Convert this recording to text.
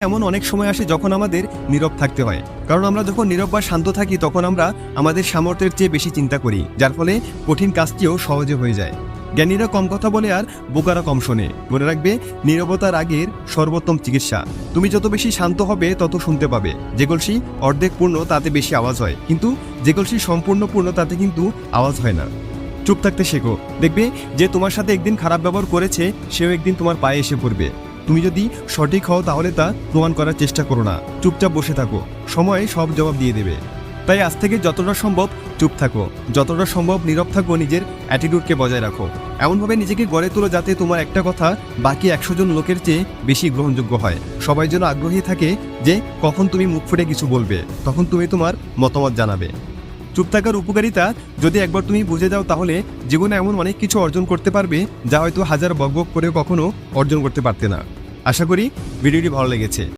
এমন অনেক সময় আসে যখন আমাদের নীরব থাকতে হয়, কারণ আমরা যখন নীরব বা শান্ত থাকি তখন আমরা আমাদের সামর্থ্যের চেয়ে বেশি চিন্তা করি, যার ফলে কঠিন কাজটিও সহজে হয়ে যায়। জ্ঞানীরা কম কথা বলে আর বোকারা কম শোনে। মনে রাখবে, নীরবতার আগের সর্বোত্তম চিকিৎসা। তুমি যত বেশি শান্ত হবে তত শুনতে পাবে। যে কলসি অর্ধেক পূর্ণ তাতে বেশি আওয়াজ হয়, কিন্তু যে কলসি সম্পূর্ণ পূর্ণ তাতে কিন্তু আওয়াজ হয় না। চুপ থাকতে শেখো। দেখবে যে তোমার সাথে একদিন খারাপ ব্যবহার করেছে সেও একদিন তোমার পায়ে এসে পড়বে। তুমি যদি সঠিক হও তাহলে তা প্রমাণ করার চেষ্টা করো না, চুপচাপ বসে থাকো, সময় সব জবাব দিয়ে দেবে। তাই আজ থেকে যতটা সম্ভব চুপ থাকো, যতটা সম্ভব নীরব থাকো, নিজের অ্যাটিটিউডকে বজায় রাখো। এমনভাবে নিজেকে গড়ে তোলো যাতে তোমার একটা কথা বাকি 100 জন লোকের চেয়ে বেশি গ্রহণযোগ্য হয়। সবাই যেন আগ্রহী থাকে যে কখন তুমি মুখ ফুটে কিছু বলবে, তখন তুমি তোমার মতামত জানাবে। চুপ থাকার উপকারিতা যদি একবার তুমি বুঝে যাও তাহলে জীবনে এমন অনেক কিছু অর্জন করতে পারবে যা হয়তো হাজার বকবক করেও কখনো অর্জন করতে পারতে না। আশা করি ভিডিওটি ভালো লেগেছে।